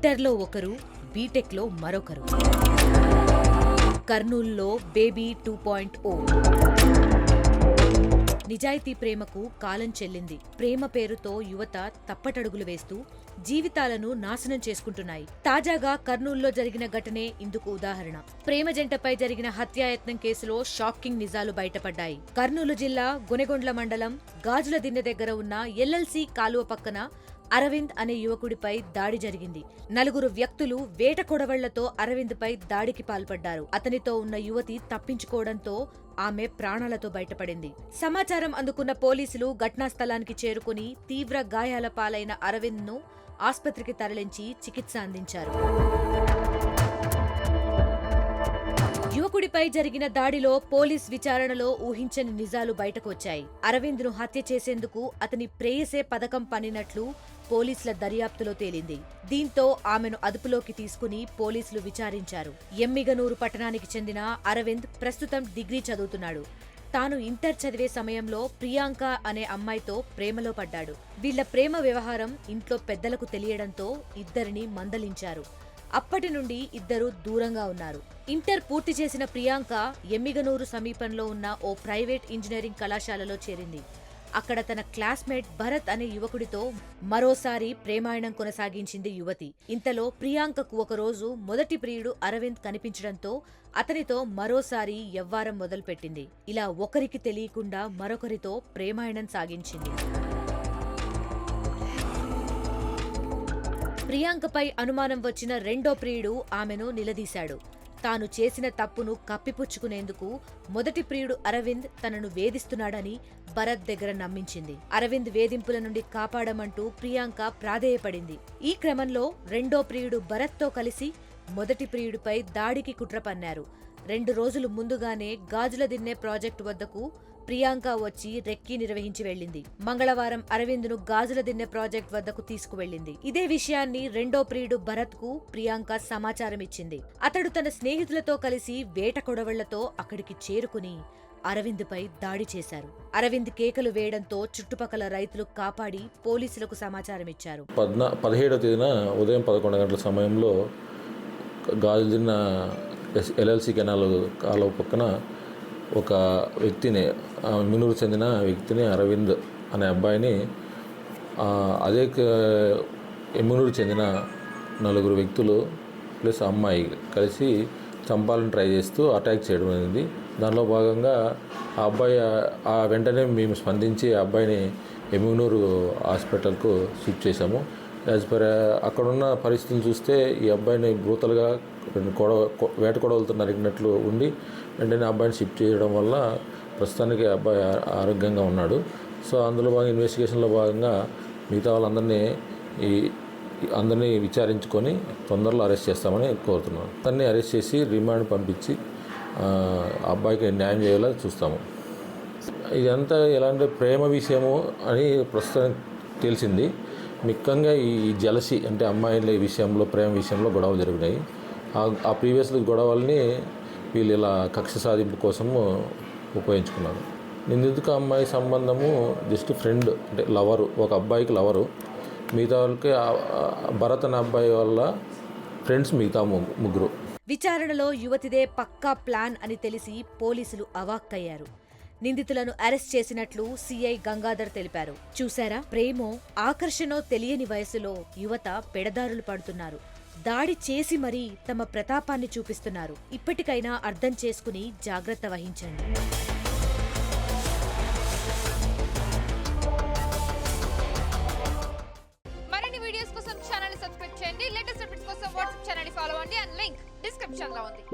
ఇంటర్లో ఒకరు, బీటెక్లో మరొకరు. కర్నూలులో బేబీ 2.0. నిజాయితీ ప్రేమకు కాలం చెల్లింది. ప్రేమ పేరుతో యువత తప్పటడుగులు వేస్తూ జీవితాలను నాశనం చేసుకుంటున్నాయి. తాజాగా కర్నూలులో జరిగిన ఘటనే ఇందుకు ఉదాహరణ. ప్రేమ జంటపై జరిగిన హత్యాయత్నం కేసులో షాకింగ్ నిజాలు బయటపడ్డాయి. కర్నూలు జిల్లా గొనెగొండ్ల మండలం గాజుల దిన్నె దగ్గర ఉన్న ఎల్ఎల్సి కాలువ పక్కన అరవింద్ అనే యువకుడిపై దాడి జరిగింది. 4 వ్యక్తులు వేట కొడవళ్లతో అరవింద్పై దాడికి పాల్పడ్డారు. అతనితో ఉన్న యువతి తప్పించుకోవడంతో ఆమె ప్రాణాలతో బయటపడింది. సమాచారం అందుకున్న పోలీసులు ఘటనా స్థలానికి చేరుకుని తీవ్ర గాయాల పాలైన అరవింద్ను ఆస్పత్రికి తరలించి చికిత్స అందించారు. యువకుడిపై జరిగిన దాడిలో పోలీస్ విచారణలో ఊహించని నిజాలు బయటకు వచ్చాయి. అరవింద్ను హత్య చేసేందుకు అతని ప్రేయసే పథకం పన్నినట్లు పోలీసుల దర్యాప్తులో తేలింది. దీంతో ఆమెను అదుపులోకి తీసుకుని పోలీసులు విచారించారు. ఎమ్మిగనూరు పట్టణానికి చెందిన అరవింద్ ప్రస్తుతం డిగ్రీ చదువుతున్నాడు. తాను ఇంటర్ చదివే సమయంలో ప్రియాంక అనే అమ్మాయితో ప్రేమలో పడ్డాడు. వీళ్ల ప్రేమ వ్యవహారం ఇంట్లో పెద్దలకు తెలియడంతో ఇద్దరిని మందలించారు. అప్పటి నుండి ఇద్దరు దూరంగా ఉన్నారు. ఇంటర్ పూర్తి చేసిన ప్రియాంక ఎమ్మిగనూరు సమీపంలో ఉన్న ఓ ప్రైవేట్ ఇంజనీరింగ్ కళాశాలలో చేరింది. అక్కడ తన క్లాస్మేట్ భరత్ అనే యువకుడితో మరోసారి ప్రేమాయణం కొనసాగించింది యువతి. ఇంతలో ప్రియాంకకు ఒకరోజు మొదటి ప్రియుడు అరవింద్ కనిపించడంతో అతనితో మరోసారి యవ్వారం మొదలుపెట్టింది. ఇలా ఒకరికి తెలియకుండా మరొకరితో ప్రేమాయణం సాగించింది. ప్రియాంకపై అనుమానం వచ్చిన రెండో ప్రియుడు ఆమెను నిలదీశాడు. తాను చేసిన తప్పును కప్పిపుచ్చుకునేందుకు మొదటి ప్రియుడు అరవింద్ తనను వేధిస్తున్నాడని భరత్ దగ్గర నమ్మించింది. అరవింద్ వేధింపుల నుండి కాపాడమంటూ ప్రియాంక ప్రాధేయపడింది. ఈ క్రమంలో రెండో ప్రియుడు భరత్తో కలిసి మొదటి ప్రియుడిపై దాడికి కుట్ర పన్నారు. 2 రోజులు ముందుగానే గాజుల దిన్నె ప్రాజెక్టు వద్దకు ప్రియాంక వచ్చి రెక్కీ నిర్వహించి వెళ్లింది. మంగళవారం అరవింద్ను గాజుల దిన్నె ప్రాజెక్ట్ వద్దకు తీసుకువెళ్లింది. ఇదే విషయాన్ని రెండో ప్రియుడు భరత్ కు ప్రియాంక సమాచారం ఇచ్చింది. అతడు తన స్నేహితులతో కలిసి వేట కొడవళ్లతో అక్కడికి చేరుకుని అరవింద్పై దాడి చేశారు. అరవింద్ కేకలు వేయడంతో చుట్టుపక్కల రైతులు కాపాడి పోలీసులకు సమాచారం ఇచ్చారు. 17వ తేదీన ఉదయం 11 గంటల సమయంలో గాజుల దిన్నె ఎల్ఎల్సి కెనాల్ కాలువ పక్కన ఒక వ్యక్తిని, మినూరు చెందిన వ్యక్తిని, అరవింద్ అనే అబ్బాయిని అదే ఎమ్మినూరు చెందిన 4 వ్యక్తులు ప్లస్ అమ్మాయి కలిసి చంపాలని ట్రై చేస్తూ అటాక్ చేయడం అనేది. దానిలో భాగంగా ఆ అబ్బాయి వెంటనే మేము స్పందించి ఆ అబ్బాయిని ఎమ్మినూరు హాస్పిటల్కు షిఫ్ట్ చేశాము. యాజ్ పర్ అక్కడున్న పరిస్థితులు చూస్తే ఈ అబ్బాయిని బ్రూతల్గా వేట కొడవలతో నరికినట్లు ఉండి వెంటనే అబ్బాయిని షిఫ్ట్ చేయడం వల్ల ప్రస్తుతానికి అబ్బాయి ఆరోగ్యంగా ఉన్నాడు. సో అందులో భాగంగా ఇన్వెస్టిగేషన్లో భాగంగా మిగతా అందరినీ విచారించుకొని తొందరలో అరెస్ట్ చేస్తామని కోరుతున్నాను. అతన్ని అరెస్ట్ చేసి రిమాండ్ పంపించి అబ్బాయికి న్యాయం చేయాలో చూస్తాము. ఇదంతా ఎలాంటి ప్రేమ విషయము అని ప్రస్తుతం తెలిసింది. ముఖ్యంగా ఈ జలసి అంటే అమ్మాయిల విషయంలో, ప్రేమ విషయంలో గొడవలు జరిగినాయి. ఆ ప్రీవియస్ గొడవల్ని వీళ్ళు ఇలా కక్ష సాధింపు కోసము ఉపయోగించుకున్నారు. నిందితుకు అమ్మాయి సంబంధము జస్ట్ ఫ్రెండ్, అంటే లవరు, ఒక అబ్బాయికి లవరు, మిగతా వాళ్ళకి భరత్ అనే అబ్బాయి వాళ్ళ ఫ్రెండ్స్ మిగతా ముగ్గురు. విచారణలో యువతిదే పక్కా ప్లాన్ అని తెలిసి పోలీసులు అవాక్కయ్యారు. నిందితులను అరెస్ట్ చేసినట్లు సిఐ గంగాధర్ తెలిపారు. చూశారా, ప్రేమో ఆకర్షణో తెలియని వయసులో యువత పెడదారులు పడుతున్నారు. దాడి చేసి మరీ తమ ప్రతాపాన్ని చూపిస్తున్నారు. ఇప్పటికైనా అర్థం చేసుకుని జాగ్రత్త వహించండి. మరిన్ని వీడియోస్ కోసం ఛానల్ ని సబ్స్క్రైబ్ చేయండి. లేటెస్ట్ అప్డేట్స్ కోసం వాట్సాప్ ఛానల్ ని ఫాలో అవ్వండి. అండ్ లింక్ డిస్క్రిప్షన్ లో ఉంది.